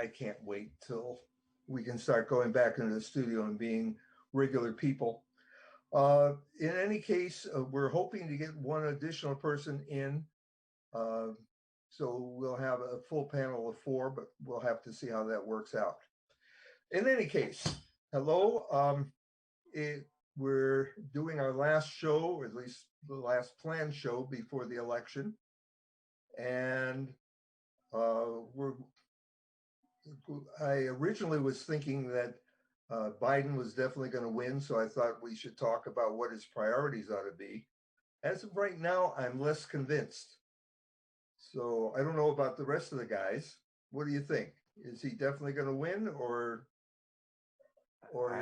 I can't wait till we can start going back into the studio and being regular people. In any case, we're hoping to get one additional person in. Uh, so we'll have a full panel of four, but we'll have to see how that works out. In any case, hello. We're doing our last show, or at least the last planned show before the election. And I originally was thinking that Biden was definitely going to win, so I thought we should talk about what his priorities ought to be. As of right now, I'm less convinced. So I don't know about the rest of the guys. What do you think? Is he definitely going to win, or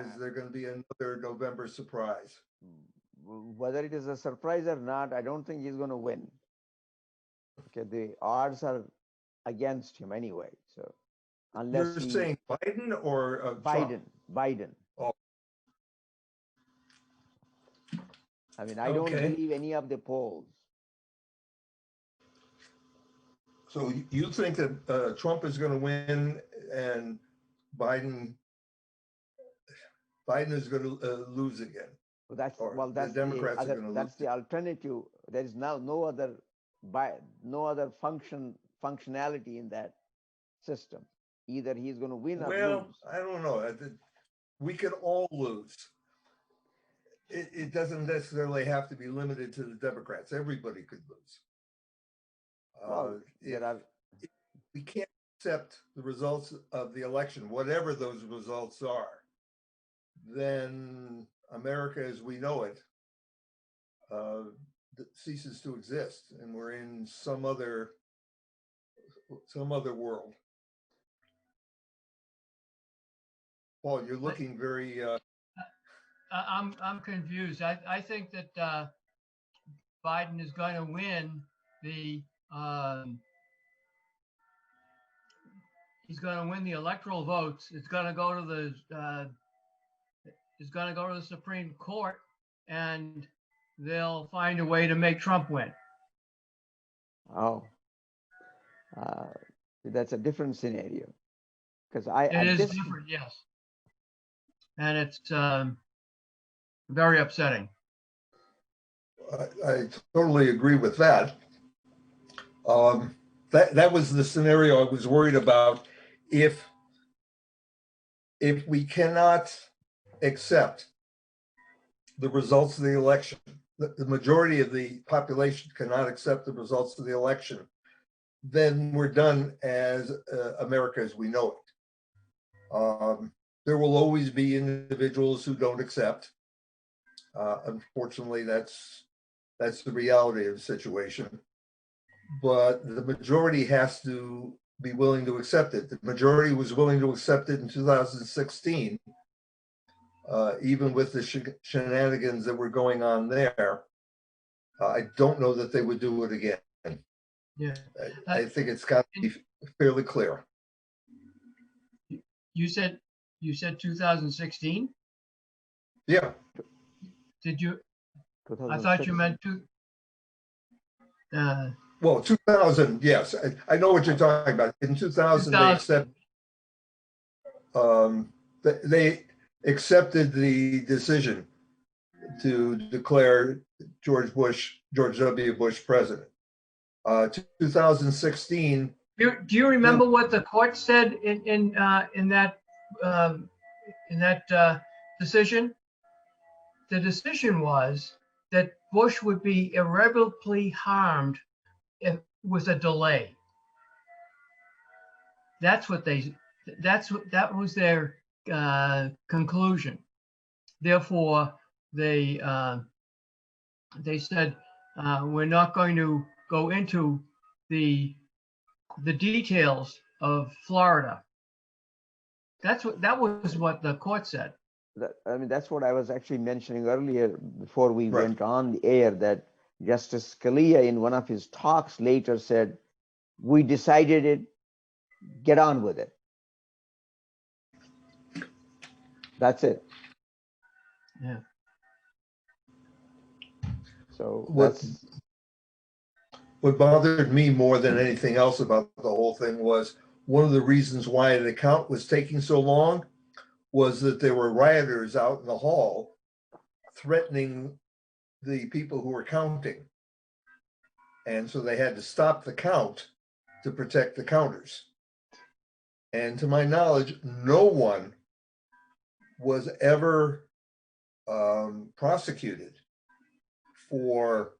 is there going to be another November surprise? Whether it is a surprise or not, I don't think he's going to win. Okay, the odds are against him anyway. So unless you're saying Biden or Biden, Trump? Biden. Oh. I mean, I don't believe any of the polls. So you think that Trump is going to win and Biden is going to lose again? Well, that's the Democrats the are going to lose. That's the alternative. There is now no other functionality in that system. Either he's going to win or lose. I don't know. We could all lose. It doesn't necessarily have to be limited to the Democrats. Everybody could lose. Well, we can't accept the results of the election, whatever those results are, then America as we know it ceases to exist, and we're in some other world. Paul, you're looking very I'm confused. I think that Biden is going to win the he's going to win the electoral votes. It's going to go to the Supreme Court, and they'll find a way to make Trump win. Oh, that's a different scenario. Because it is different, yes, and it's very upsetting. I totally agree with that. That was the scenario I was worried about. If we cannot accept the results of the election, the majority of the population cannot accept the results of the election, then we're done as America as we know it. There will always be individuals who don't accept. Unfortunately, that's the reality of the situation. But the majority has to be willing to accept it. The majority was willing to accept it in 2016, even with the shenanigans that were going on there. I don't know that they would do it again. Yeah, I think it's got to be fairly clear. You said 2016? Yeah. Did you? I thought you meant well, 2000, yes. I know what you're talking about. In 2000, they accepted the decision to declare George W. Bush president. 2016. Do you remember what the court said in that decision? The decision was that Bush would be irreparably harmed with a delay. That was their conclusion. Therefore, they said we're not going to go into the details of Florida. That was what the court said. That's what I was actually mentioning earlier before we went on the air, that Justice Scalia in one of his talks later said, we decided it, get on with it. That's it. Yeah. So what bothered me more than anything else about the whole thing was, one of the reasons why the count was taking so long was that there were rioters out in the hall threatening the people who were counting. And so they had to stop the count to protect the counters. And to my knowledge, no one was ever prosecuted for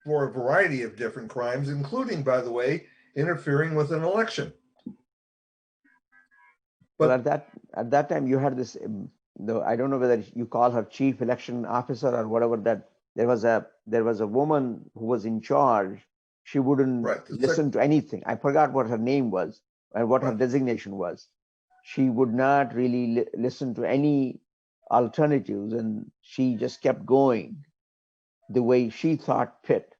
a variety of different crimes, including, by the way, interfering with an election. But at that time, you had this. I don't know whether you call her chief election officer or whatever. That there was a woman who was in charge. She wouldn't listen to anything. I forgot what her name was and what her designation was. She would not really listen to any alternatives, and she just kept going the way she thought fit.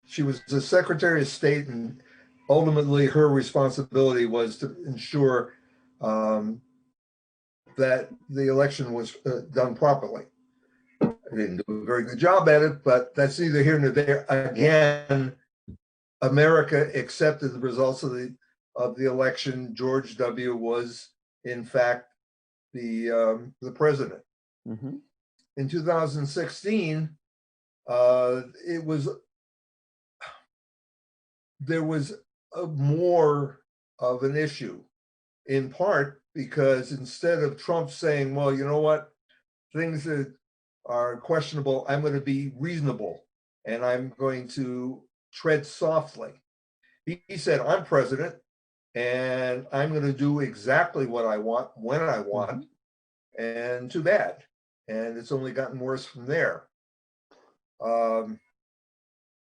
She was the Secretary of State, and ultimately her responsibility was to ensure that the election was done properly. I didn't do a very good job at it, but that's neither here nor there. Again, America accepted the results of the election. George W. was, in fact, the president. Mm-hmm. In 2016, there was more of an issue, in part because instead of Trump saying, well, you know what, things that are questionable, I'm going to be reasonable and I'm going to tread softly. He said, I'm president and I'm going to do exactly what I want when I want, and too bad. And it's only gotten worse from there.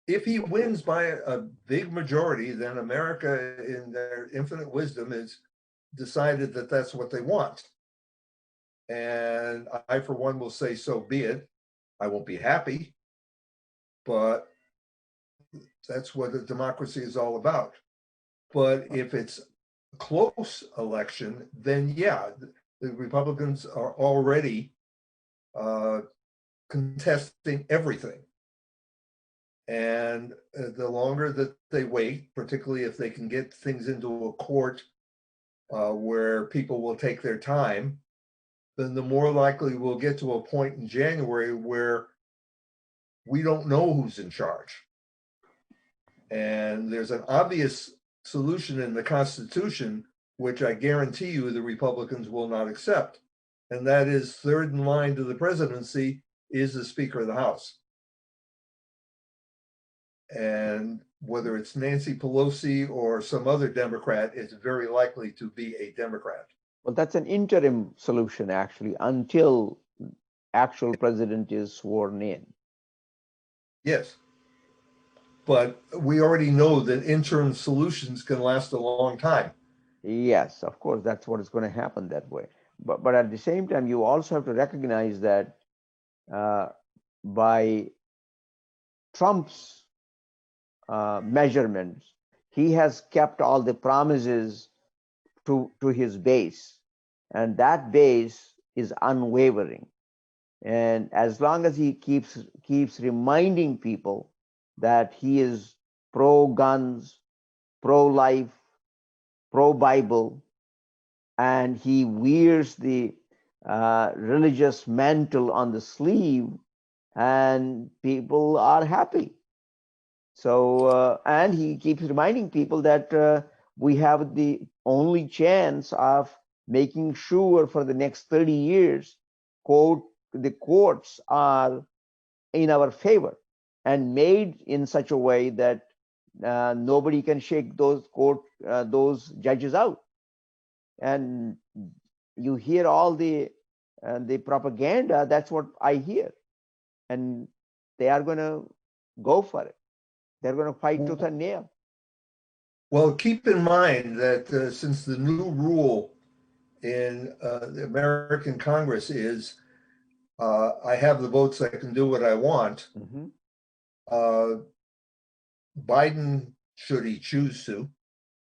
If he wins by a big majority, then America, in their infinite wisdom, has decided that that's what they want. And I, for one, will say, so be it. I won't be happy, but that's what a democracy is all about. But if it's a close election, then yeah, the Republicans are already contesting everything. And the longer that they wait, particularly if they can get things into a court where people will take their time, then the more likely we'll get to a point in January where we don't know who's in charge. And there's an obvious solution in the Constitution, which I guarantee you the Republicans will not accept. And that is, third in line to the presidency is the Speaker of the House. And whether it's Nancy Pelosi or some other Democrat, it's very likely to be a Democrat. Well, that's an interim solution, actually, until actual president is sworn in. Yes. But we already know that interim solutions can last a long time. Yes, of course, that's what is going to happen that way. But at the same time, you also have to recognize that by Trump's measurements, he has kept all the promises to his base, and that base is unwavering. And as long as he keeps reminding people that he is pro-guns, pro-life, pro-Bible, and he wears the religious mantle on the sleeve, and people are happy. So, and he keeps reminding people that we have the only chance of making sure for the next 30 years, the courts are in our favor and made in such a way that nobody can shake those judges out. And you hear all the propaganda. That's what I hear, and they are going to go for it. They're going to fight tooth and nail. Well, keep in mind that since the new rule in the American Congress is I have the votes, I can do what I want, Biden, should he choose to,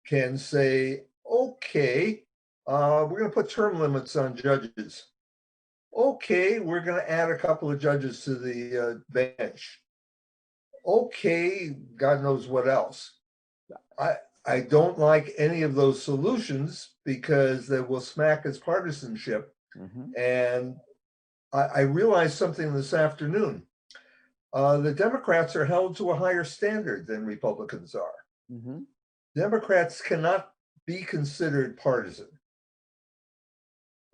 can say, okay, we're going to put term limits on judges. Okay, we're going to add a couple of judges to the bench. Okay, God knows what else. I don't like any of those solutions because they will smack his partisanship. And I realized something this afternoon. The Democrats are held to a higher standard than Republicans are. Democrats cannot be considered partisan.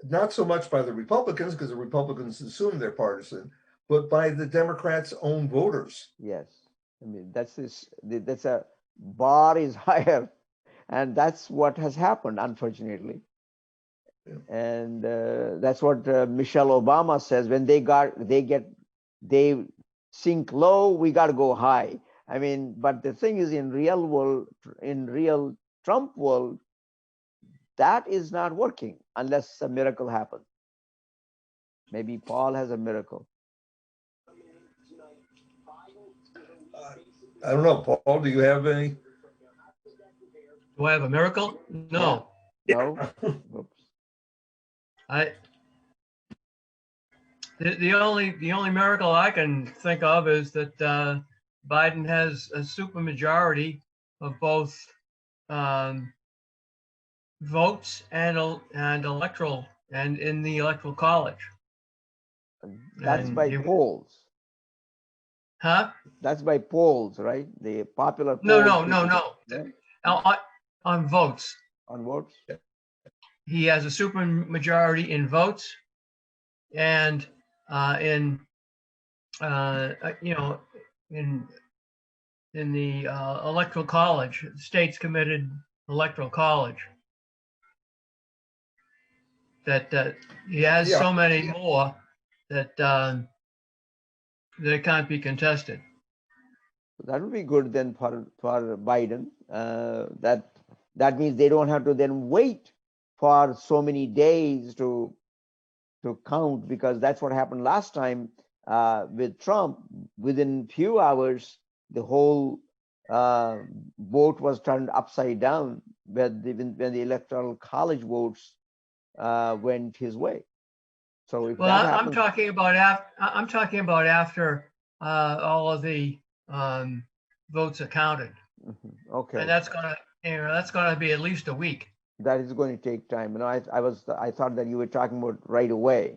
Not so much by the Republicans, because the Republicans assume they're partisan, but by the Democrats' own voters. Yes. I mean, that's a bar is higher, and that's what has happened, unfortunately. Yeah. And that's what Michelle Obama says. When they sink low, we got to go high. I mean, but the thing is, in real Trump world, that is not working unless a miracle happens. Maybe Paul has a miracle. I don't know, Paul, do you have any? Do I have a miracle? No. Yeah. No. Oops. The only miracle I can think of is that Biden has a supermajority of both votes and electoral and in the electoral college. That's by polls. Huh? That's by polls, right? The popular polls. No. On votes. On votes. He has a supermajority in votes, and in the electoral college, states committed electoral college. That he has so many more that they can't be contested. That would be good then for Biden. That means they don't have to then wait for so many days to count, because that's what happened last time with Trump. Within few hours, the whole vote was turned upside down when the electoral college votes went his way. So if that happens, I'm talking about after all of the votes are counted. Okay. And that's gonna be at least a week. That is going to take time. You know, I thought that you were talking about right away.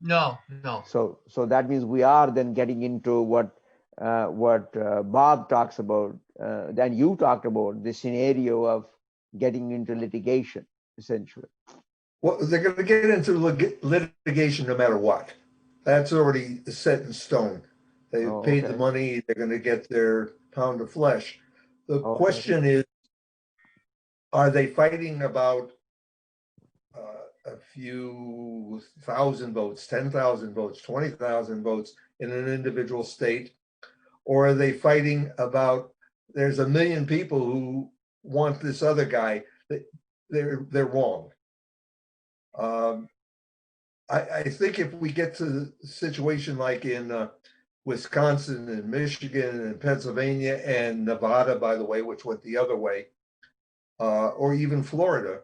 No. So that means we are then getting into what Bob talks about, then you talked about the scenario of getting into litigation, essentially. Well, they're going to get into litigation no matter what. That's already set in stone. They've paid the money. They're going to get their pound of flesh. The question is, are they fighting about a few thousand votes, 10,000 votes, 20,000 votes in an individual state? Or are they fighting about there's a million people who want this other guy? They're wrong. I think if we get to the situation like in Wisconsin and Michigan and Pennsylvania and Nevada, by the way, which went the other way, or even Florida,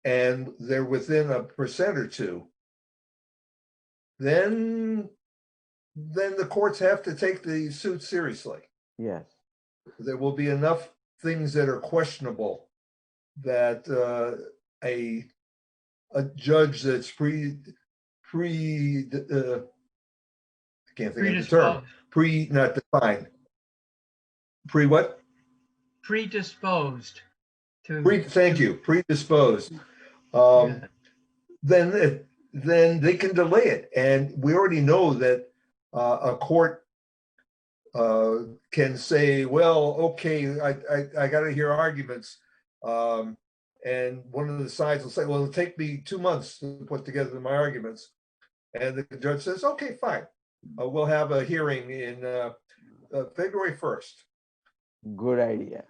and they're within 1% or 2%, then the courts have to take the suit seriously. Yes. There will be enough things that are questionable that a judge that's I can't think of the term. Not defined. What? Predisposed to. Thank you. Predisposed. Then they can delay it, and we already know that a court can say, well, okay, I got to hear arguments. And one of the sides will say, well, it'll take me 2 months to put together my arguments. And the judge says, okay, fine. We'll have a hearing in February 1st. Good idea.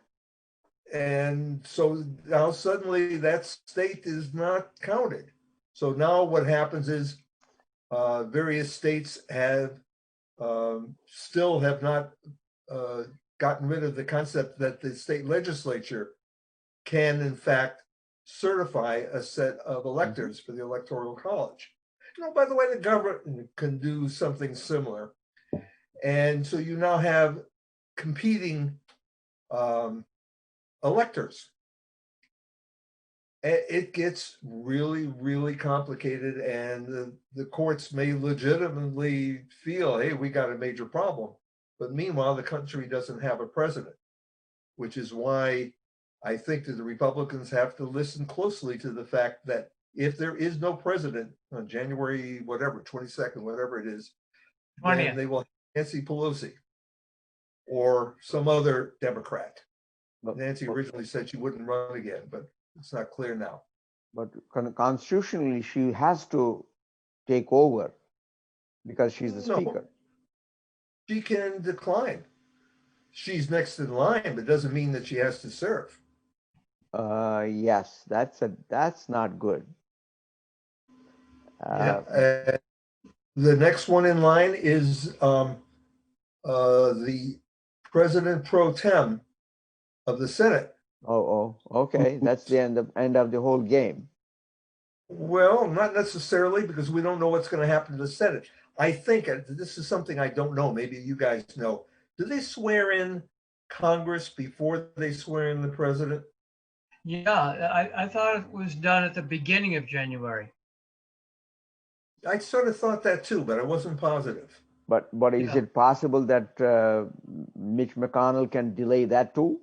And so now suddenly that state is not counted. So now what happens is various states have still have not gotten rid of the concept that the state legislature can, in fact, certify a set of electors for the Electoral College. You know, by the way, the government can do something similar. And so you now have competing electors. It gets really, really complicated, and the courts may legitimately feel, hey, we got a major problem. But meanwhile, the country doesn't have a president, which is why I think that the Republicans have to listen closely to the fact that if there is no president on January, whatever, 22nd, whatever it is, then 20th. they will have Nancy Pelosi or some other Democrat. Nancy originally said she wouldn't run again, but it's not clear now. But constitutionally, she has to take over because she's the No. speaker. She can decline. She's next in line, but doesn't mean that she has to serve. Yes, that's not good. Yeah. The next one in line is the president pro tem of the Senate. Oh, okay. That's the end of the whole game. Well, not necessarily, because we don't know what's going to happen to the Senate. I think this is something I don't know. Maybe you guys know. Do they swear in Congress before they swear in the president? Yeah, I thought it was done at the beginning of January. I sort of thought that too, but I wasn't positive. But is it possible that Mitch McConnell can delay that too?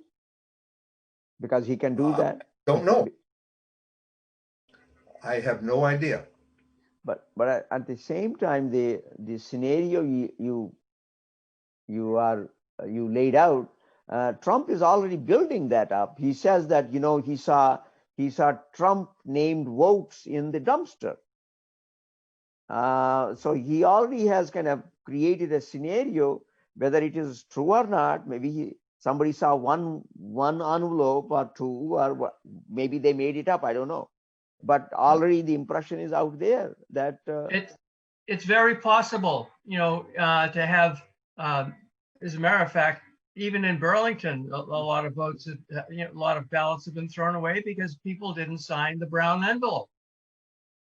Because he can do that. Don't know. I have no idea. But at the same time, the scenario you laid out, Trump is already building that up. He says that he saw Trump named votes in the dumpster. So he already has kind of created a scenario, whether it is true or not. Maybe somebody saw one envelope or two, or maybe they made it up. I don't know. But already the impression is out there that it's very possible, to have, as a matter of fact, even in Burlington, a lot of votes, a lot of ballots have been thrown away because people didn't sign the brown envelope.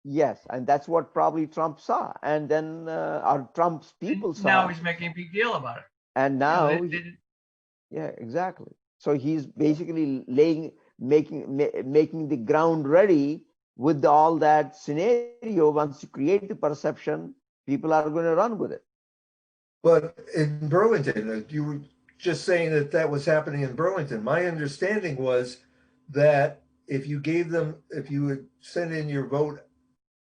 Yes, and that's what probably Trump saw, and then our Trump's people saw. Now he's making a big deal about it. And now, yeah, exactly. So he's basically making the ground ready with all that scenario. Once you create the perception, people are going to run with it. But in Burlington, you were just saying that was happening in Burlington. My understanding was that if you would send in your vote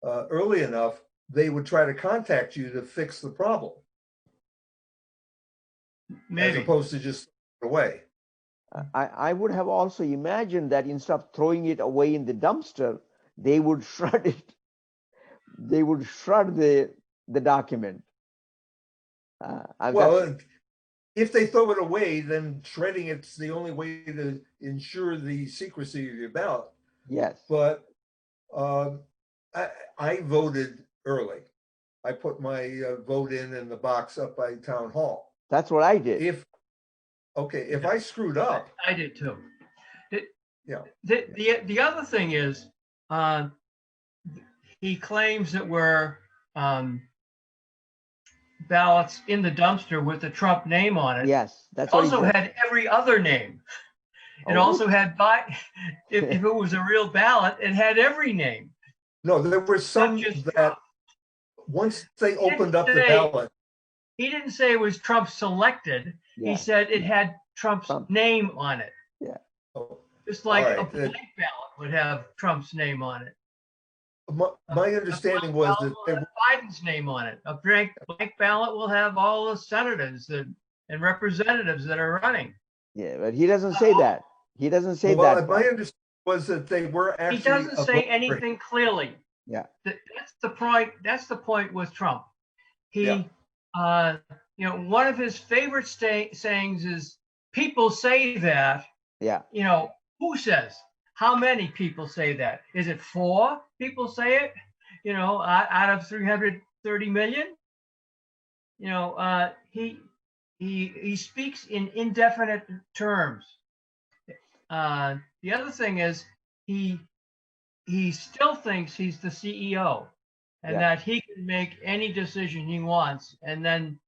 early enough, they would try to contact you to fix the problem. Maybe. As opposed to just away. I would have also imagined that instead of throwing it away in the dumpster, they would shred it. They would shred the document. Well, if they throw it away, then shredding it's the only way to ensure the secrecy of your ballot. Yes. But I voted early. I put my vote in the box up by town hall. That's what I did. If I screwed up, I did too. Yeah. The other thing is, he claims that we're ballots in the dumpster with the Trump name on it. Yes, that's also had every other name. It also had if it was a real ballot, it had every name. No, there were some that Trump. Once they opened up the ballot. He didn't say it was Trump selected. Yeah. He said it had Trump's name on it. Yeah. Just like a blank ballot would have Trump's name on it. My understanding was that Biden's name on it. A blank ballot will have all the senators and representatives that are running. Yeah, but he doesn't say that. He doesn't say that. My understanding was that they were actually. He doesn't say anything clearly. Yeah. That's the point. That's the point with Trump. He, one of his favorite sayings is, "People say that." Yeah. Who says? How many people say that? Is it 4 people say it? Out of 330 million? He speaks in indefinite terms. The other thing is he still thinks he's the CEO and that he can make any decision he wants. And then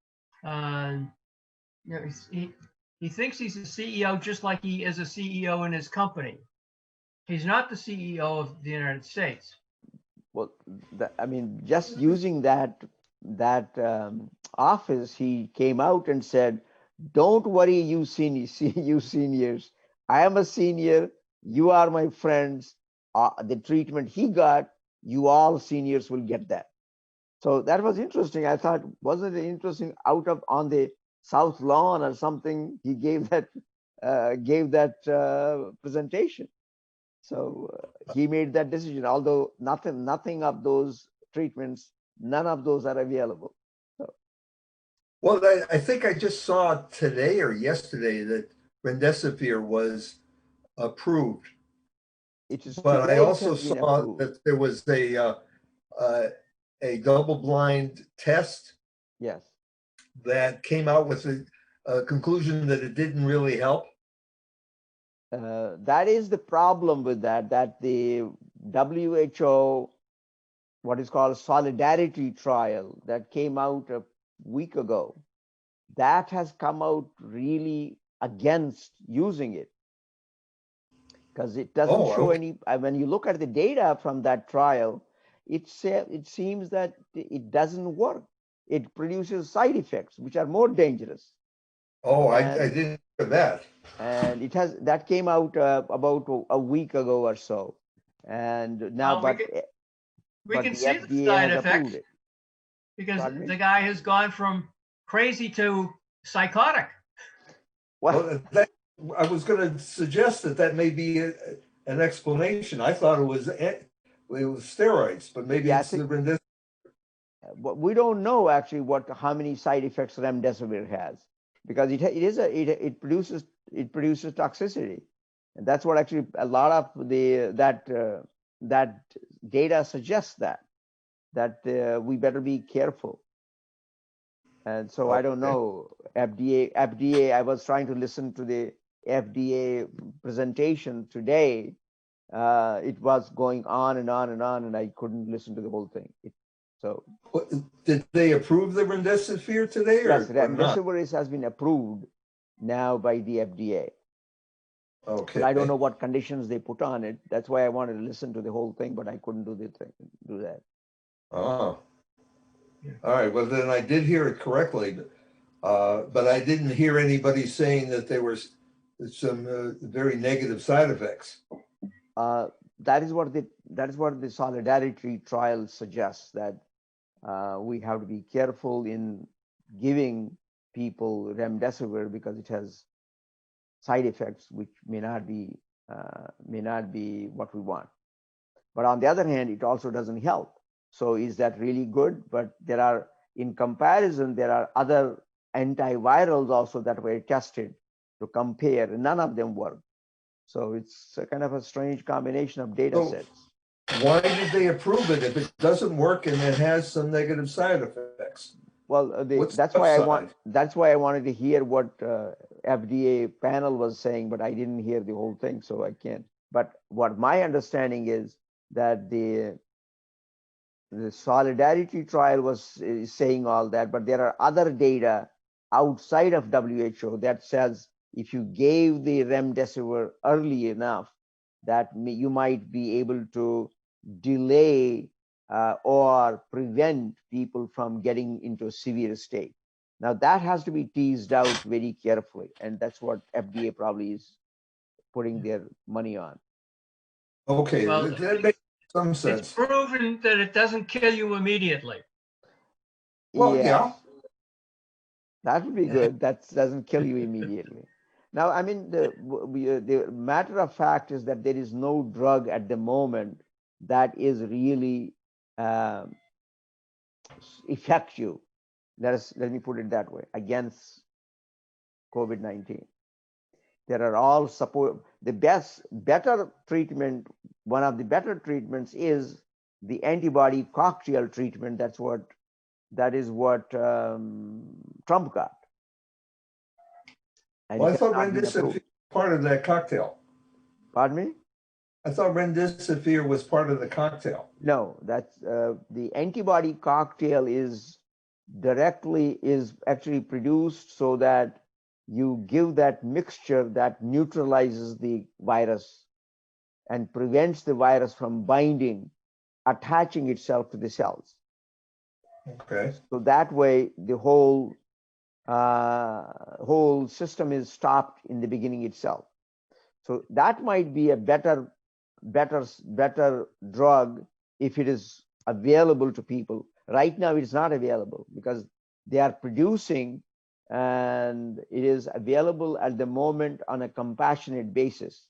he He thinks he's a CEO just like he is a CEO in his company. He's not the CEO of the United States. Well, I mean, just using that office, he came out and said, "Don't worry, you seniors. I am a senior. You are my friends. The treatment he got, you all seniors will get that." So that was interesting. I thought, wasn't it interesting? Out of on the South Lawn or something, he gave that presentation. So he made that decision. Although nothing of those treatments, none of those are available. So, Well, I think I just saw today or yesterday that remdesivir was approved, it is but I today it also has been saw approved. that there was a double-blind test Yes. that came out with a conclusion that it didn't really help. That is the problem with that the WHO, what is called solidarity trial that came out a week ago, that has come out really against using it because it doesn't Oh, show okay. any. When you look at the data from that trial, it seems that it doesn't work. It produces side effects which are more dangerous. Oh, I And didn't hear that. and it has that came out about a week ago or so, and now Well, we but can the see the FDA side has effects approved it. because Pardon me? the guy has gone from crazy to psychotic. Well, I was going to suggest that may be an explanation. I thought it was steroids, but maybe Yeah, I it's the think remdesivir. we don't know actually how many side effects remdesivir has because it produces toxicity, and that's what actually a lot of that data suggests that we better be careful. And so I don't Okay. know. FDA. I was trying to listen to the FDA presentation today. It was going on and on and on, and I couldn't listen to the whole thing. So Did they approve the remdesivir today yes, or not? remdesivir has been approved now by the FDA, but Okay. I don't know what conditions they put on it. That's why I wanted to listen to the whole thing, but I couldn't do that. Oh. All right. Well, then I did hear it correctly, but I didn't hear anybody saying that there was some very negative side effects. That is what the solidarity trial suggests, that we have to be careful in giving people remdesivir because it has side effects which may not be what we want. But on the other hand, it also doesn't help. So is that really good? But in comparison, there are other antivirals also that were tested to compare, and none of them work. So it's a kind of a strange combination of data sets. Why did they approve it if it doesn't work and it has some negative side effects? Well, that's why I wanted to hear what FDA panel was saying, but I didn't hear the whole thing, so I can't. But what my understanding is that the solidarity trial is saying all that, but there are other data outside of WHO that says if you gave the remdesivir early enough, that you might be able to delay or prevent people from getting into a severe state. Now that has to be teased out very carefully, and that's what FDA probably is putting their money on. Okay, Well, that makes some sense. It's proven that it doesn't kill you immediately. Well, Yes. yeah. That would be good. That doesn't kill you immediately. Now, I mean, the matter of fact is that there is no drug at the moment that is really effective. Let me put it that way, against COVID-19. There are all support. Better treatment. One of the better treatments is the antibody cocktail treatment. That is what Trump got. And well, I thought remdesivir was part of that cocktail. Pardon me? I thought remdesivir was part of the cocktail. No, that's the antibody cocktail is actually produced so that you give that mixture that neutralizes the virus and prevents the virus from binding, attaching itself to the cells. Okay. So that way, the whole system is stopped in the beginning itself. So that might be a better drug if it is available to people. Right now, it's not available because they are producing, and it is available at the moment on a compassionate basis.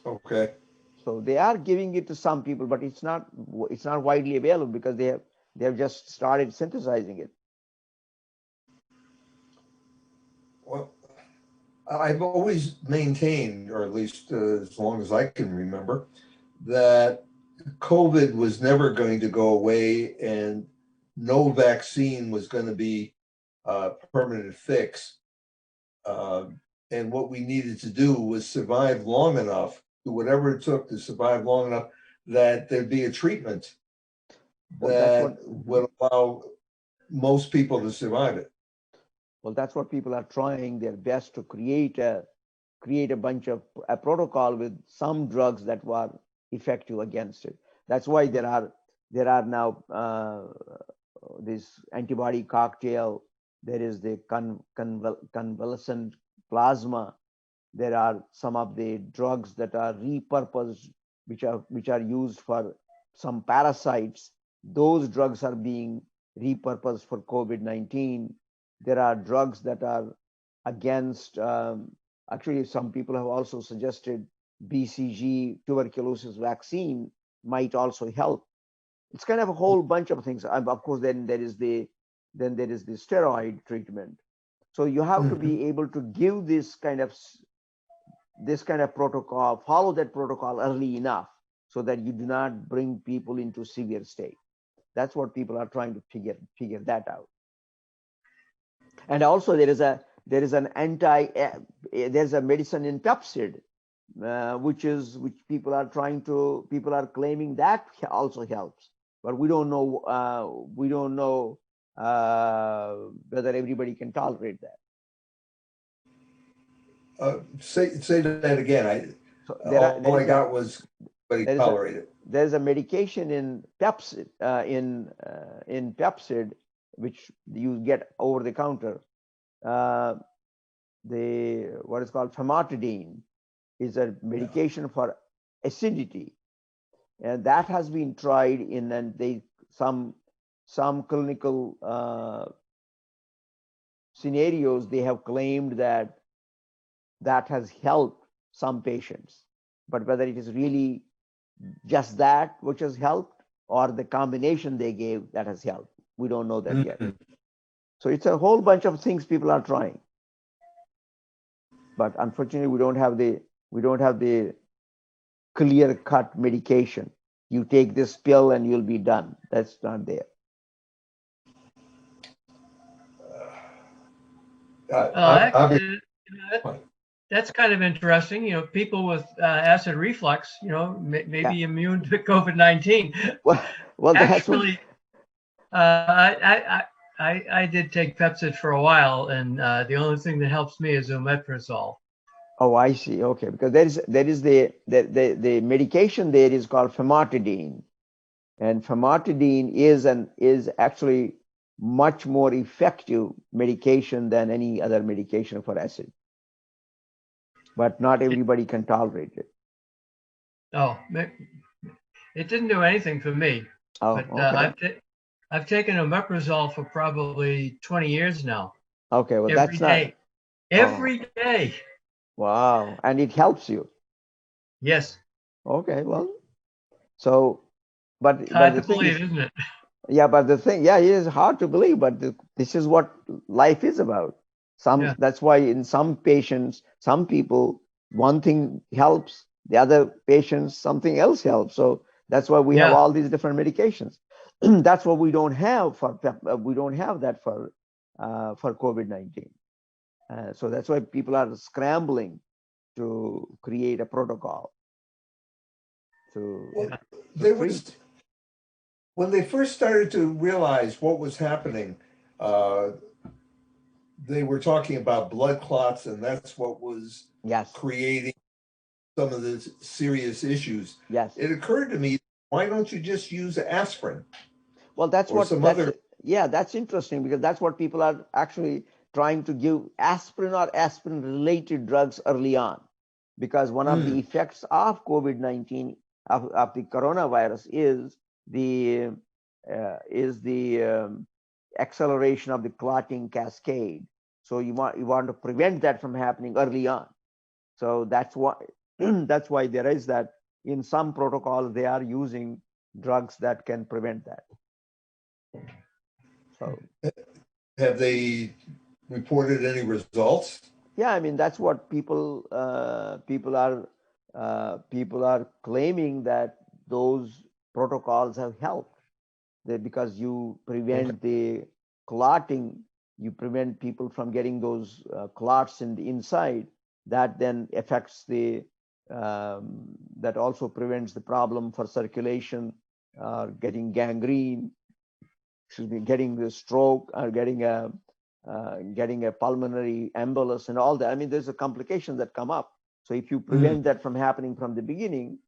Okay. So they are giving it to some people, but it's not widely available because they have just started synthesizing it. Well, I've always maintained, or at least as long as I can remember, that COVID was never going to go away and no vaccine was going to be a permanent fix. And what we needed to do was survive long enough, do whatever it took to survive long enough that there'd be a treatment that would allow most people to survive it. Well, that's what people are trying their best to create a bunch of a protocol with some drugs that were effective against it. That's why there are now this antibody cocktail. There is the convalescent plasma. There are some of the drugs that are repurposed, which are used for some parasites. Those drugs are being repurposed for COVID-19. There are drugs that are against, actually, some people have also suggested BCG tuberculosis vaccine might also help. It's kind of a whole bunch of things. Of course, then there is the steroid treatment. So you have to be able to give this kind of protocol, follow that protocol early enough so that you do not bring people into severe state. That's what people are trying to figure that out. And also there's a medicine in Pepsid, which people are claiming that also helps, but we don't know whether everybody can tolerate that. Say that again. All I got was everybody tolerate it. There's a medication in Pepsid, in Pepsid, which you get over the counter. What is called famotidine is a medication for acidity, and that has been tried in some clinical scenarios. They have claimed that has helped some patients, but whether it is really just that which has helped or the combination they gave that has helped, we don't know that yet. So it's a whole bunch of things people are trying, but unfortunately we don't have the clear-cut medication. You take this pill and you'll be done. That's not there. That's kind of interesting. People with acid reflux, maybe immune to COVID-19. Well, actually, I did take Pepsid for a while, and the only thing that helps me is omeprazole. Oh, I see. Okay, because there is the medication there is called famotidine, and famotidine is actually much more effective medication than any other medication for acid. But not everybody can tolerate it. Oh, it didn't do anything for me. Oh, but okay. I've taken omeprazole for probably 20 years now. Okay, well, every day. Every day. Wow, and it helps you. Yes. Okay, well, so, but hard to believe, isn't it? Yeah, but the thing, it is hard to believe, but this is what life is about. That's why in some patients, some people, one thing helps, the other patients, something else helps. So that's why we have all these different medications. That's what we don't have for COVID-19. So that's why people are scrambling to create a protocol. When they first started to realize what was happening, they were talking about blood clots, and that's what was Yes, creating some of the serious issues. yes. It occurred to me, why don't you just use aspirin Well, that's or what some that's other? yeah, that's interesting because that's what people are actually trying to give aspirin or aspirin related drugs early on, because one of the effects of COVID-19 of the coronavirus is the acceleration of the clotting cascade. So you want to prevent that from happening early on. So that's why that's why there is that in some protocols they are using drugs that can prevent that. So Have they reported any results? yeah, I mean that's what people are claiming that those protocols have helped. Because you Okay. prevent the clotting, you prevent people from getting those clots in the inside. That then affects that also prevents the problem for circulation, getting gangrene, excuse me, getting the stroke, or getting a pulmonary embolus and all that. I mean, there's a complications that come up. So if you prevent that from happening from the beginning,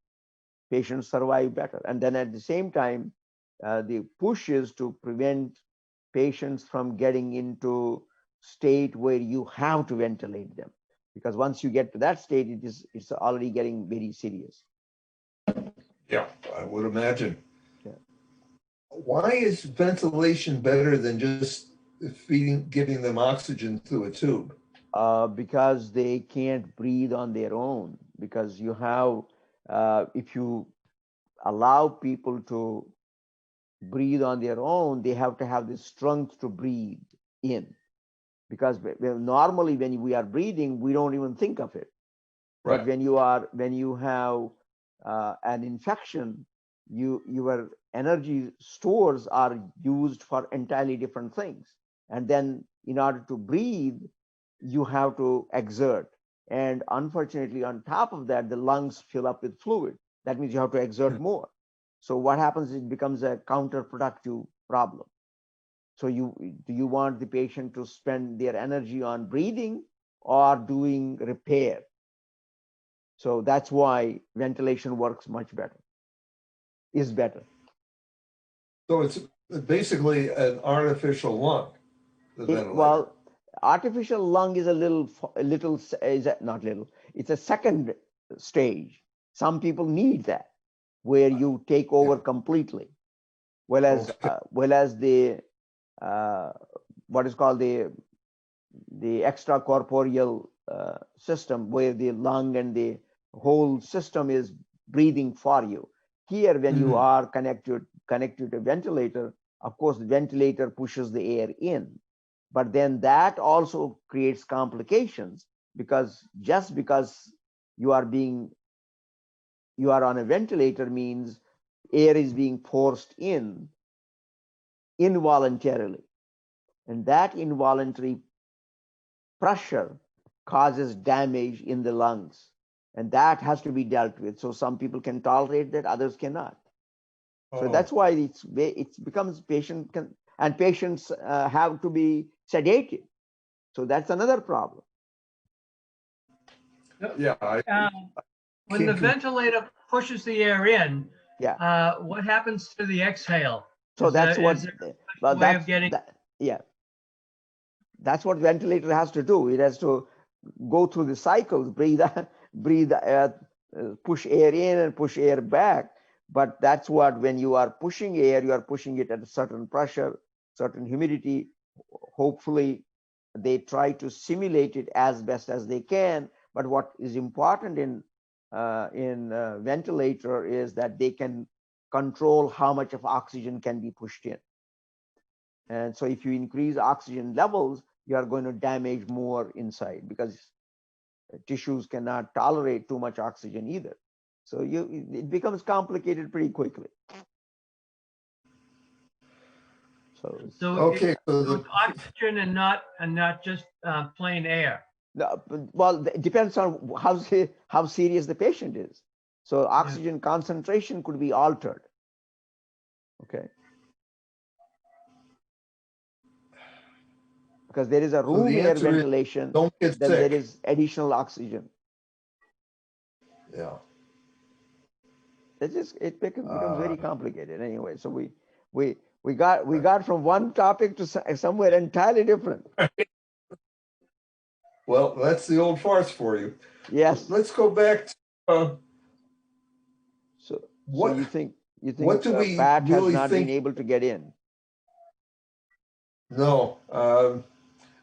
patients survive better. And then at the same time, the push is to prevent patients from getting into state where you have to ventilate them, because once you get to that state, it's already getting very serious. Yeah, I would imagine. Yeah. Why is ventilation better than just giving them oxygen through a tube? Because they can't breathe on their own. Because if you allow people to breathe on their own, they have to have the strength to breathe in. Because normally when we are breathing, we don't even think of it. But Right. when you have an infection, your energy stores are used for entirely different things. And then in order to breathe, you have to exert. And unfortunately, on top of that, the lungs fill up with fluid. That means you have to exert more. So what happens is it becomes a counterproductive problem. So do you want the patient to spend their energy on breathing or doing repair? So that's why ventilation works much better, is better. So it's basically an artificial lung, the ventilator. Well, artificial lung is not little. It's a second stage. Some people need that, where you take over completely. Whereas the what is called the extracorporeal system, where the lung and the whole system is breathing for you. Here, when you are connected to a ventilator, of course, the ventilator pushes the air in, but then that also creates complications, because just because you are on a ventilator means air is being forced in involuntarily, and that involuntary pressure causes damage in the lungs, and that has to be dealt with. So some people can tolerate that, others cannot. So that's why it becomes patients have to be sedated. So that's another problem. Yeah. When the ventilator pushes the air in, Yeah. what happens to the exhale? So that's what. Well, way of getting. Yeah. That's what ventilator has to do. It has to go through the cycles, breathe, push air in and push air back. But that's what, when you are pushing air, you are pushing it at a certain pressure, certain humidity. Hopefully, they try to simulate it as best as they can. But what is important in ventilator is that they can control how much of oxygen can be pushed in. And so if you increase oxygen levels, you are going to damage more inside, because tissues cannot tolerate too much oxygen either. So it becomes complicated pretty quickly. So okay. So it's oxygen and not just plain air. Well, it depends on how serious the patient is. So oxygen concentration could be altered. Okay. because there is a So room the air answer is ventilation, don't get then there sick. is additional oxygen. Yeah. It becomes very Uh, complicated anyway. So we got from one topic to somewhere entirely different. well, that's the old farce for you. Yes. Let's go back to So what you think what do we Pat has really not been think? able to get in? No,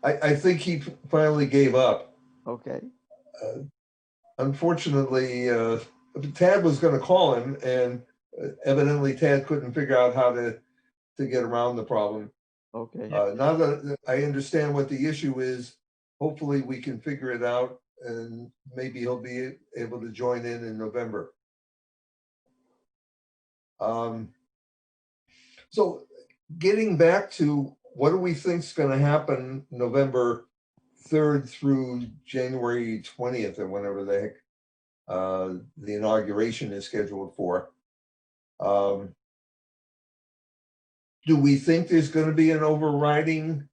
I think he finally gave up. Okay. Unfortunately, Tad was going to call him, and evidently Tad couldn't figure out how to get around the problem. Okay. Now that I understand what the issue is, hopefully we can figure it out, and maybe he'll be able to join in November. So getting back to what do we think is going to happen November 3rd through January 20th or whenever the heck the inauguration is scheduled for. Do we think there's going to be an overriding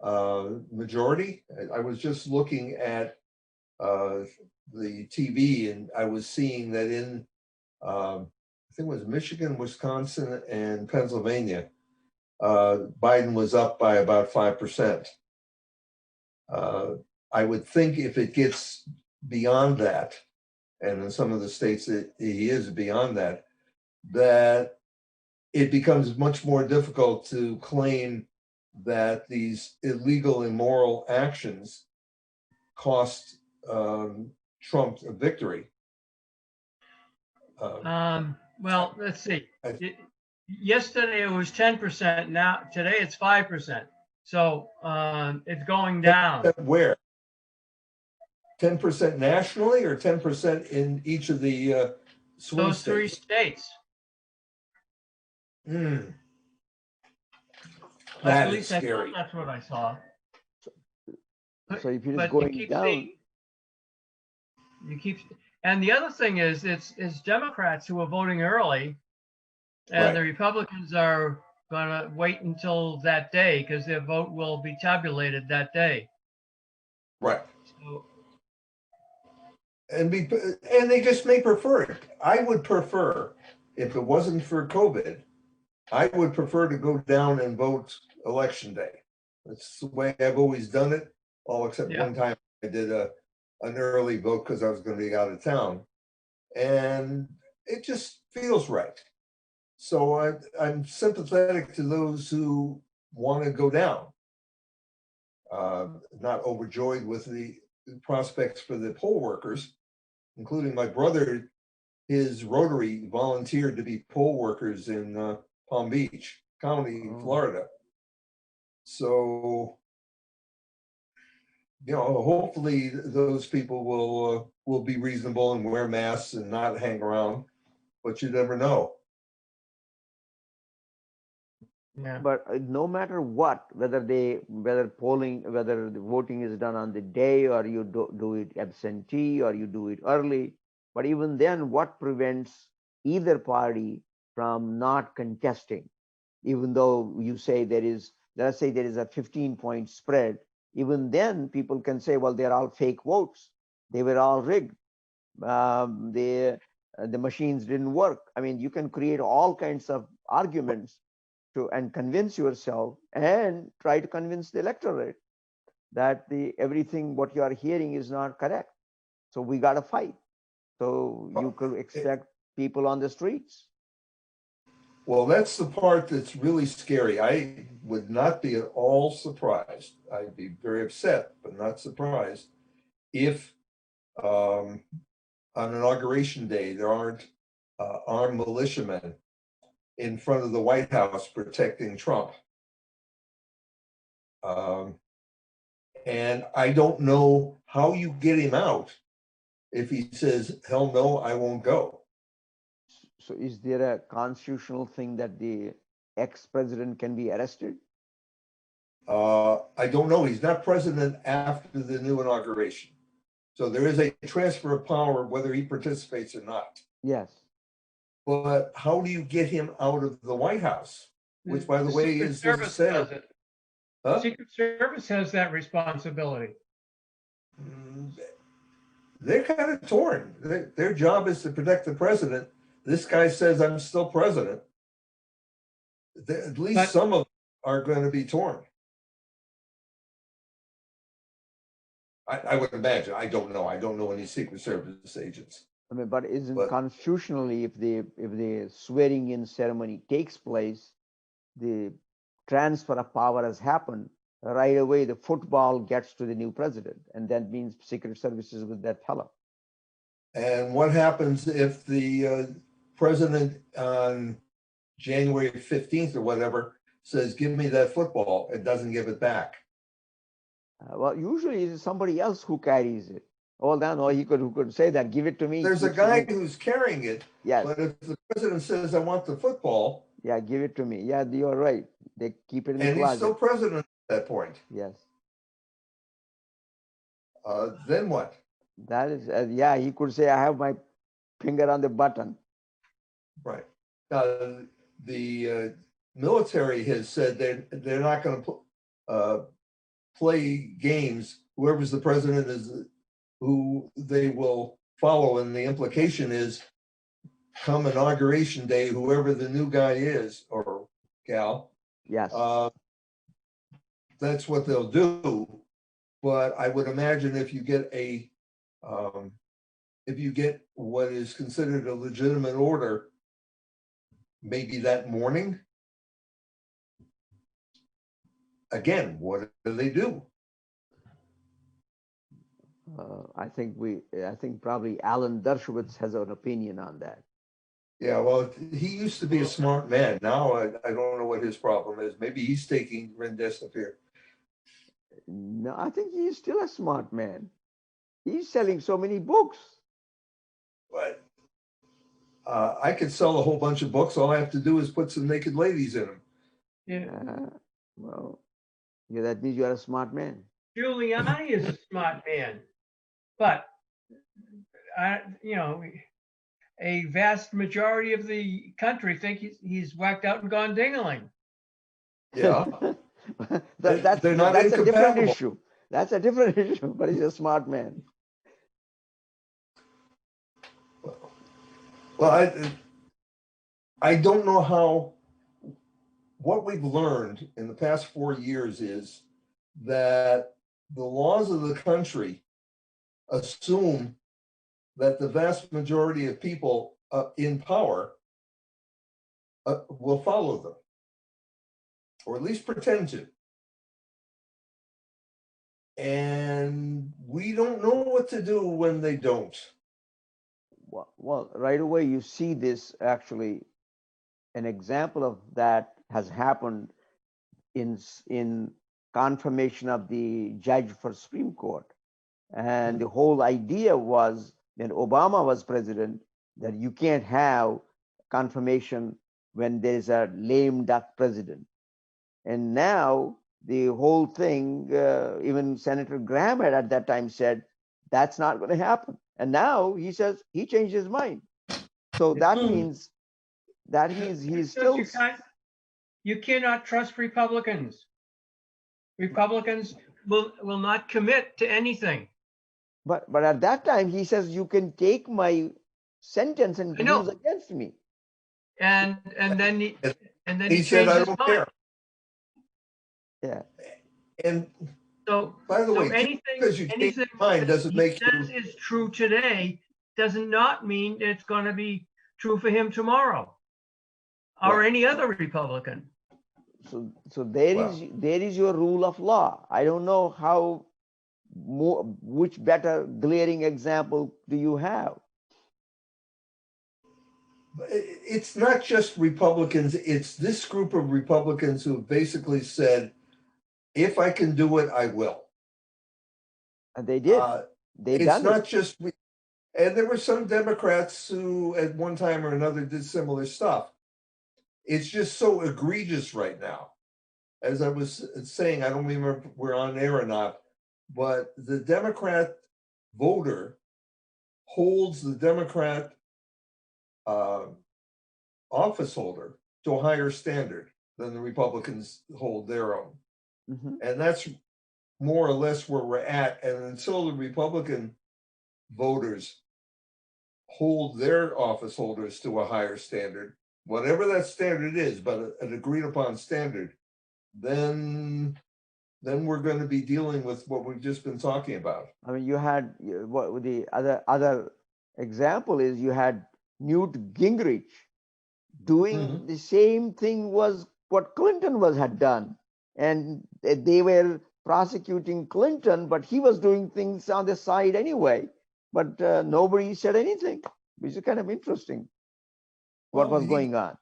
majority? I was just looking at the TV, and I was seeing that in I think it was Michigan, Wisconsin, and Pennsylvania, Biden was up by about 5%. I would think if it gets beyond that, and in some of the states that he is beyond that, that it becomes much more difficult to claim that these illegal, immoral actions cost Trump a victory. Well, let's see. Yesterday it was 10%. Now today it's 5%. So it's going down. Where? 10% nationally or 10% in each of the swing Those three states? states. That At is least I scary. thought that's what I saw. So if it is But going down, and the other thing is it's Democrats who are voting early, and the Right. Republicans are going to wait until that day because their vote will be tabulated that day. Right. So, And they just may prefer it. I would prefer, if it wasn't for COVID, I would prefer to go down and vote election day. That's the way I've always done it, all except Yeah. one time I did an early vote because I was going to be out of town. And it just feels right. So I'm sympathetic to those who want to go down, not overjoyed with the prospects for the poll workers, including my brother. His Rotary volunteered to be poll workers in Palm Beach County, Florida. So, hopefully those people will be reasonable and wear masks and not hang around, but you never know. yeah. but no matter what, whether the voting is done on the day or you do it absentee or you do it early, but even then, what prevents either party from not contesting? Even though you say let's say there is a 15-point spread, even then people can say, well, they're all fake votes. They were all rigged. The machines didn't work. I mean, you can create all kinds of arguments and convince yourself and try to convince the electorate that everything what you are hearing is not correct. So we got to fight. So you could expect people on the streets. Well, that's the part that's really scary. I would not be at all surprised. I'd be very upset, but not surprised if on Inauguration Day there aren't armed militiamen in front of the White House protecting Trump. And I don't know how you get him out if he says, hell no, I won't go. So is there a constitutional thing that the ex-president can be arrested? I don't know. He's not president after the new inauguration. So there is a transfer of power whether he participates or not. Yes. But how do you get him out of the White House? Which, by the way, Secret is the Service Senate. does it. Huh? Secret Service has that responsibility. Mm, they're kind of torn. Their job is to protect the president. This guy says, I'm still president. At least But- some of them are going to be torn. I would imagine. I don't know. I don't know any Secret Service agents. I mean, but isn't But- constitutionally, if the swearing in ceremony takes place, the transfer of power has happened, right away the football gets to the new president, and that means Secret Service is with that fellow. And what happens if the president on January 15th or whatever says, give me that football, and doesn't give it back? Well, usually it's somebody else who carries it. Oh, no, he could say that, give it to me. There's a guy who's carrying it, yes, but if the president says, I want the football, yeah, give it to me. Yeah, you're right. They keep it in the and he's closet. still president at that point, Yes, then what? that is, yeah, he could say, I have my finger on the button. Right. Now, the military has said they're not going to play games. Whoever's the president is who they will follow, and the implication is, come inauguration day, whoever the new guy is or gal, Yes, that's what they'll do. But I would imagine if you get what is considered a legitimate order, maybe that morning, again, what do they do? I think probably Alan Dershowitz has an opinion on that. Yeah, well, he used to be a smart man. Now I don't know what his problem is. Maybe he's taking remdesivir. No, I think he's still a smart man. He's selling so many books. But I could sell a whole bunch of books. All I have to do is put some naked ladies in them. Yeah. Well, yeah, that means you're a smart man. Giuliani is a smart man, but a vast majority of the country think he's whacked out and gone dingling. Yeah. That's They're not a different incompatible. issue. That's a different issue, but he's a smart man. Well, I don't know how. What we've learned in the past 4 years is that the laws of the country assume that the vast majority of people in power will follow them, or at least pretend to. And we don't know what to do when they don't. Well, right away you see this actually. An example of that has happened in confirmation of the judge for Supreme Court. And the whole idea was when Obama was president that you can't have confirmation when there's a lame duck president. And now the whole thing, even Senator Graham had at that time said, that's not going to happen. And now he says he changed his mind. So that means he's still. You cannot trust Republicans. Republicans will not commit to anything. But at that time he says you can take my sentence and use against me. And then he said, changed I his don't mind. care. Yeah. And so by the way, anything because you change your mind doesn't make you. Is true today does not mean it's going to be true for him tomorrow, or Right. any other Republican. So there is your rule of law. I don't know how which better glaring example do you have? It's not just Republicans. It's this group of Republicans who basically said, if I can do it, I will. And they did. It's not just, and there were some Democrats who at one time or another did similar stuff. It's just so egregious right now. As I was saying, I don't remember if we're on air or not, but the Democrat voter holds the Democrat office holder to a higher standard than the Republicans hold their own. Mhm. And that's more or less where we're at. And until the Republican voters hold their office holders to a higher standard, whatever that standard is, but an agreed upon standard, then we're going to be dealing with what we've just been talking about. I mean, you had what the other example is you had Newt Gingrich doing the same thing was what Clinton had done, and they were prosecuting Clinton, but he was doing things on the side anyway. But nobody said anything, which is kind of interesting. What was going on?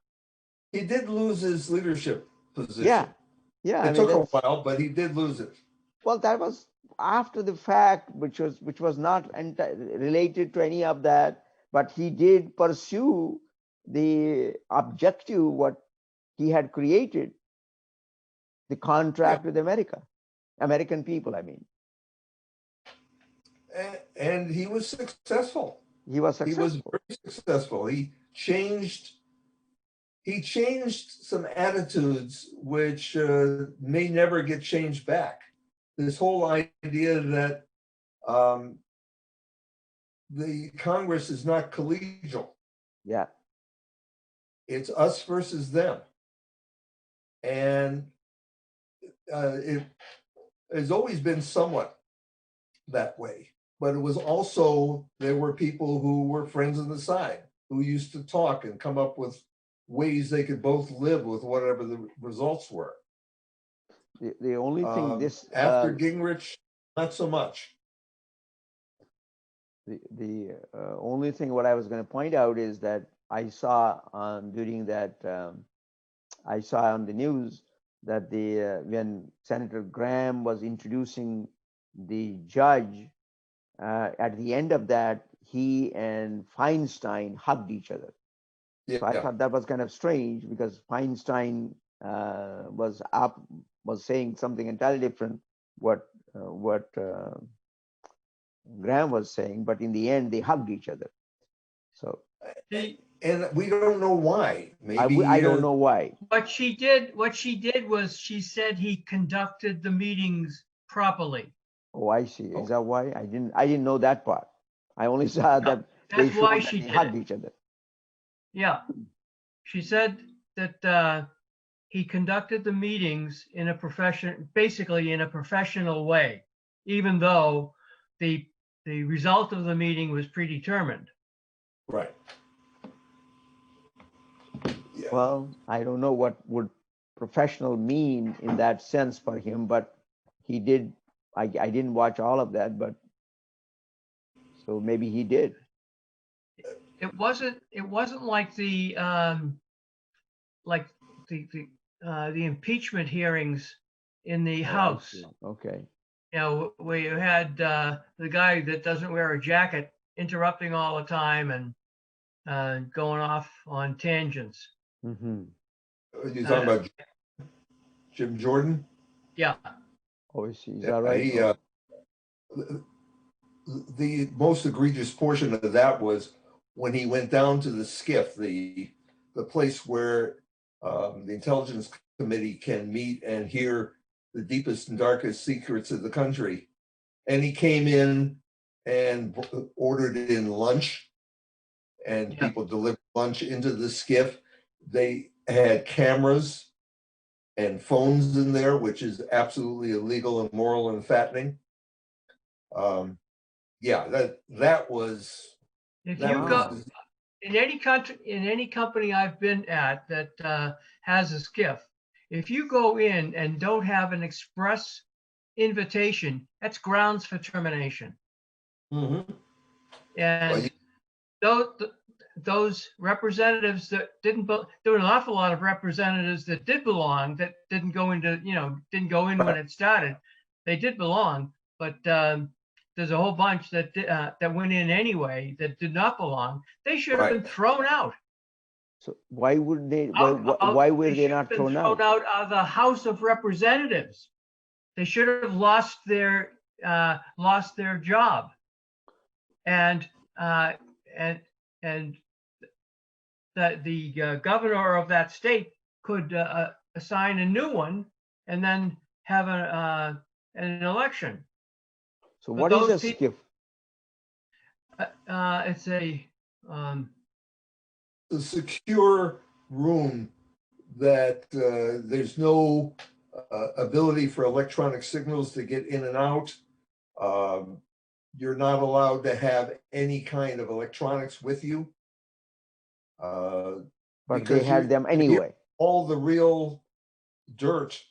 He did lose his leadership position. Yeah. It took a while, but he did lose it. Well, that was after the fact, which was not related to any of that. But he did pursue the objective what he had created, the contract with American people, I mean. And he was successful. He was very successful. He changed some attitudes which may never get changed back. This whole idea that the Congress is not collegial. Yeah. It's us versus them. And it has always been somewhat that way. But it was also, there were people who were friends on the side who used to talk and come up with ways they could both live with whatever the results were. The only thing after Gingrich, not so much. The only thing what I was going to point out is that I saw during that I saw on the news that when Senator Graham was introducing the judge, at the end of that, he and Feinstein hugged each other. Yeah. So I thought that was kind of strange because Feinstein was saying something entirely different what Graham was saying, but in the end they hugged each other. So and we don't know why. Maybe I don't know why. What she did was she said he conducted the meetings properly. Oh, I see. Is that why? I didn't know that part. I only saw that that's why she hugged each other. Yeah, she said that he conducted the meetings basically in a professional way, even though the result of the meeting was predetermined. Right. Yeah. Well, I don't know what would professional mean in that sense for him, but he did. I didn't watch all of that, but so maybe he did. It wasn't like the impeachment hearings in the House. Okay. You know, where you had the guy that doesn't wear a jacket interrupting all the time and going off on tangents. Mm-hmm. You're talking about Jim Jordan? Yeah. Oh, is that right? The most egregious portion of that was when he went down to the SCIF, the place where the Intelligence Committee can meet and hear the deepest and darkest secrets of the country. And he came in and ordered in lunch, and people delivered lunch into the SCIF. They had cameras and phones in there, which is absolutely illegal, immoral, and fattening. That was. If you go in any country, in any company I've been at that has a SCIF, if you go in and don't have an express invitation, that's grounds for termination. Mm-hmm. And those representatives that didn't, there were an awful lot of representatives that did belong, that didn't go in when it started. They did belong, but there's a whole bunch that went in anyway that did not belong. They should have been thrown out. So why would they? Why were they not thrown out? Thrown out of the House of Representatives. They should have lost their job, and that the governor of that state could assign a new one, and then have an election. So But what is those a people- skiff? It's a secure room that there's no ability for electronic signals to get in and out. You're not allowed to have any kind of electronics with you. But they because had you them hear anyway. all the real dirt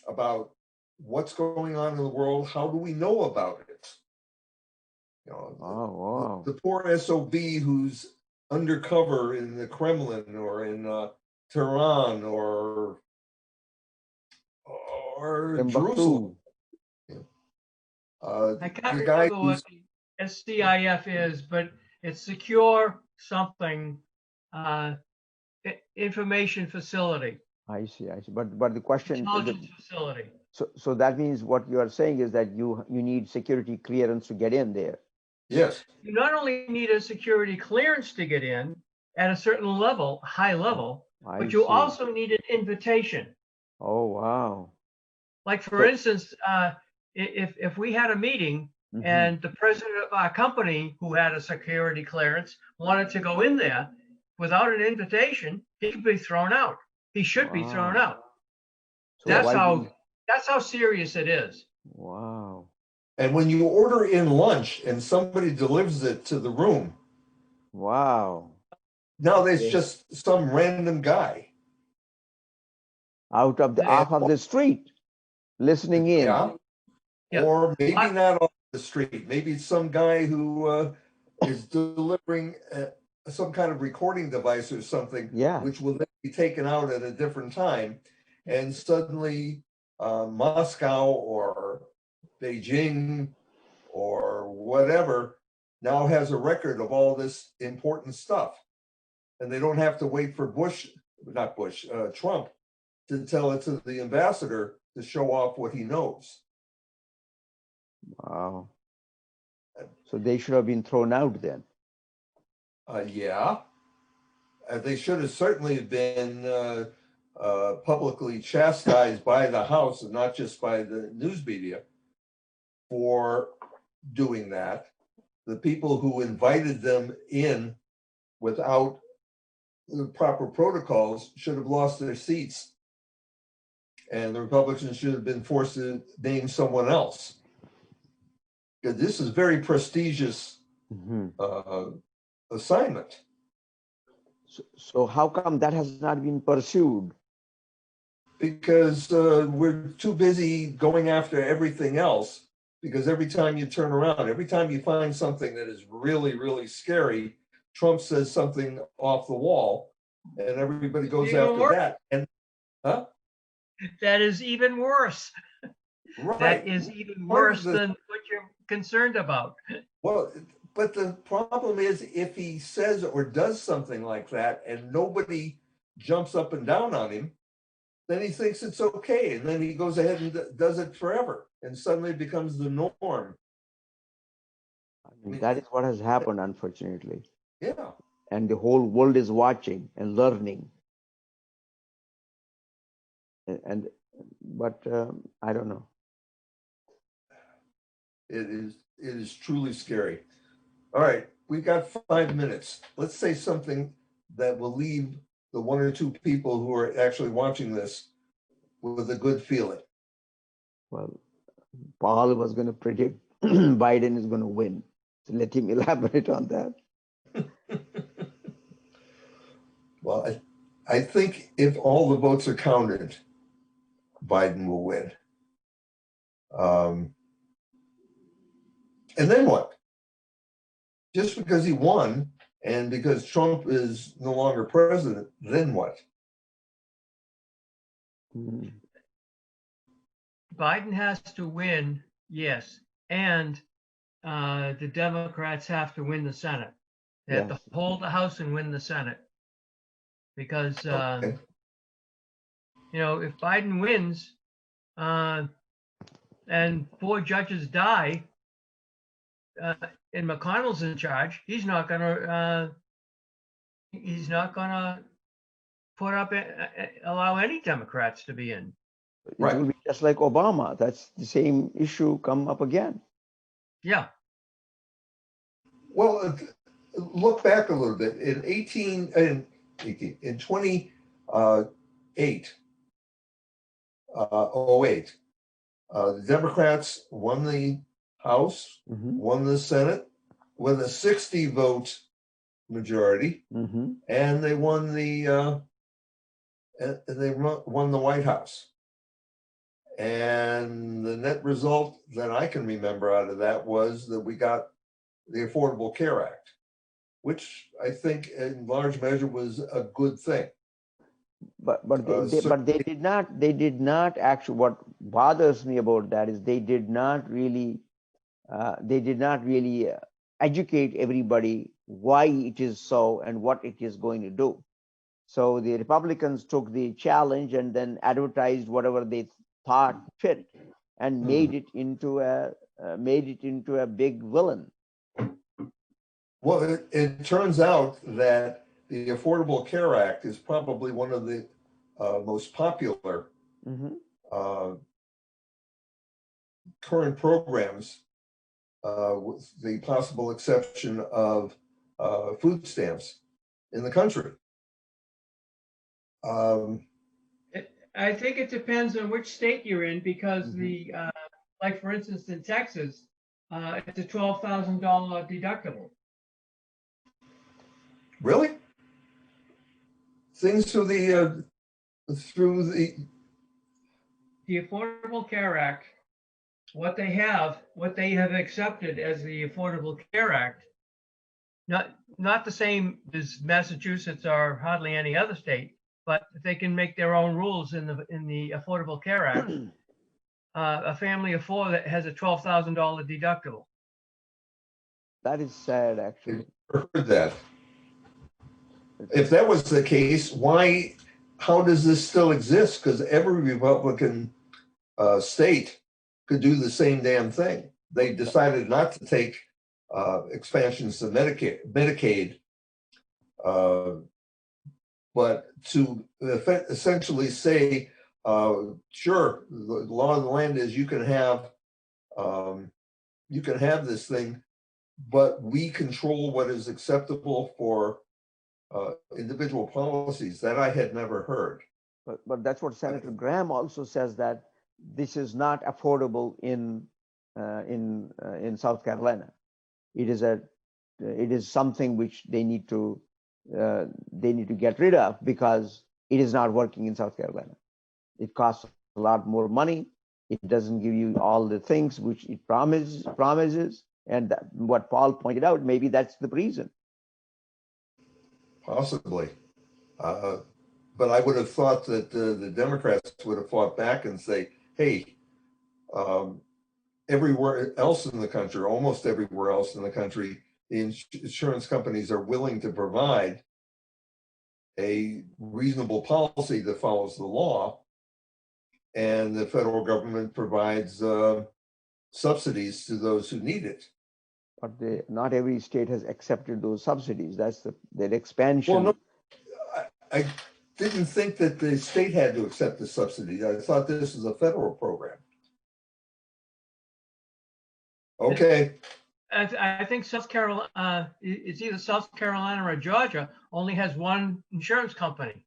about what's going on in the world. How do we know about it? You know, Oh, wow. the poor SOB who's undercover in the Kremlin or in Tehran or Jerusalem. Timbuktu. I can't The guy remember what who's the SCIF is, but it's secure something information facility, I see. But the question, intelligence facility. so that means what you are saying is that you need security clearance to get in there. yes, You not only need a security clearance to get in at a certain level, high level, I but you see. also need an invitation. Oh, wow. Like for So- instance, if we had a meeting Mhm. and the president of our company who had a security clearance wanted to go in there without an invitation, he could be thrown out. He should be thrown Wow. out. So That's why how didn't- that's how serious it is. Wow. and when you order in lunch and somebody delivers it to the room, Wow. now there's Yeah. just some random guy. Out of the Yeah. off of the street, listening in. Yeah. Yeah. Or maybe I- not off the street. Maybe it's some guy who is delivering some kind of recording device or something, Yeah. which will then be taken out at a different time. And suddenly Moscow or Beijing or whatever now has a record of all this important stuff. And they don't have to wait for Trump to tell it to the ambassador to show off what he knows. Wow. So they should have been thrown out then. Yeah, they should have certainly been publicly chastised by the House and not just by the news media for doing that. The people who invited them in without the proper protocols should have lost their seats, and the Republicans should have been forced to name someone else. Because this is very prestigious Mhm. assignment. So how come that has not been pursued? Because we're too busy going after everything else. Because every time you turn around, every time you find something that is really, really scary, Trump says something off the wall, and everybody goes Even after worse. that. And That is even worse. right, That is even Part of worse the- than what you're concerned about. well, but the problem is if he says or does something like that, and nobody jumps up and down on him, then he thinks it's okay, and then he goes ahead and does it forever, and suddenly it becomes the norm. I mean, that is what has happened, unfortunately. Yeah, And the whole world is watching and learning. But I don't know. it is truly scary. All right, we got 5 minutes. Let's say something that will leave the one or two people who are actually watching this with a good feeling. Well, Paul was going to predict Biden is going to win. So let him elaborate on that. Well, I think if all the votes are counted, Biden will win. And then what? Just because he won and because Trump is no longer president, then what? Mhm. Biden has to win, yes, and the Democrats have to win the Senate. They have Yes. to hold the House and win the Senate. Because Okay. if Biden wins and 4 judges die and McConnell's in charge, he's not gonna put up allow any Democrats to be in. It Right. will be just like Obama. That's the same issue come up again. Yeah. Well, look back a little bit. In 28, 08, the Democrats won the House, Mm-hmm. won the Senate with a 60 vote majority, Mm-hmm. and they won the White House. And the net result that I can remember out of that was that we got the Affordable Care Act, which I think in large measure was a good thing. But So they did not actually. What bothers me about that is they did not really educate everybody why it is so and what it is going to do. So the Republicans took the challenge and then advertised whatever they thought fit and made it into a big villain. well, it turns out that the Affordable Care Act is probably one of the most popular Mm-hmm. Current programs, with the possible exception of food stamps in the country. I think it depends on which state you're in, because Mhm. like for instance, in Texas, it's a $12,000 deductible. Really? Things through the The Affordable Care Act, what they have accepted as the Affordable Care Act, not the same as Massachusetts or hardly any other state, but they can make their own rules in the Affordable Care Act. A family of four that has a $12,000 deductible. That is sad, actually. heard that. If that was the case, how does this still exist? Because every Republican state could do the same damn thing. They decided not to take expansions to Medicaid, but to essentially say, sure, the law of the land is you can have this thing, but we control what is acceptable for individual policies. That I had never heard. But that's what Senator Graham also says, that this is not affordable in South Carolina. It is something which they need to get rid of because it is not working in South Carolina. It costs a lot more money. It doesn't give you all the things which it promises. And what Paul pointed out, maybe that's the reason. Possibly. But I would have thought that the Democrats would have fought back and say, hey, everywhere else in the country, almost everywhere else in the country, the insurance companies are willing to provide a reasonable policy that follows the law, and the federal government provides subsidies to those who need it. But not every state has accepted those subsidies. That's that expansion. Well, no, I didn't think that the state had to accept the subsidy. I thought this was a federal program. Okay. I think South Carolina, it's either South Carolina or Georgia, only has one insurance company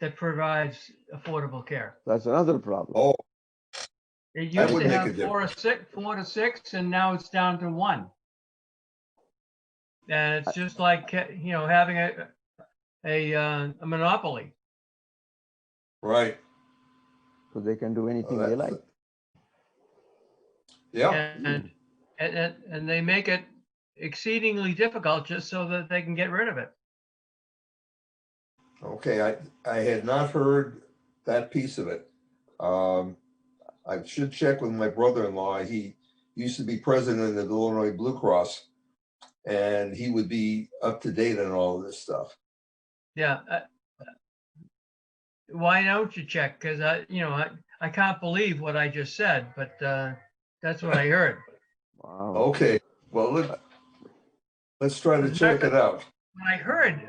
that provides affordable care. That's another problem. Oh, It that used would to make have a four to six, and now it's down to one. And it's just like having a monopoly. right. So they can do anything they like. Yeah. And they make it exceedingly difficult just so that they can get rid of it. Okay, I had not heard that piece of it. I should check with my brother-in-law. He used to be president of the Illinois Blue Cross, and he would be up to date on all of this stuff. Yeah. Why don't you check? Because I can't believe what I just said, but that's what I heard. Wow. Okay, well let's try to check it out. When I heard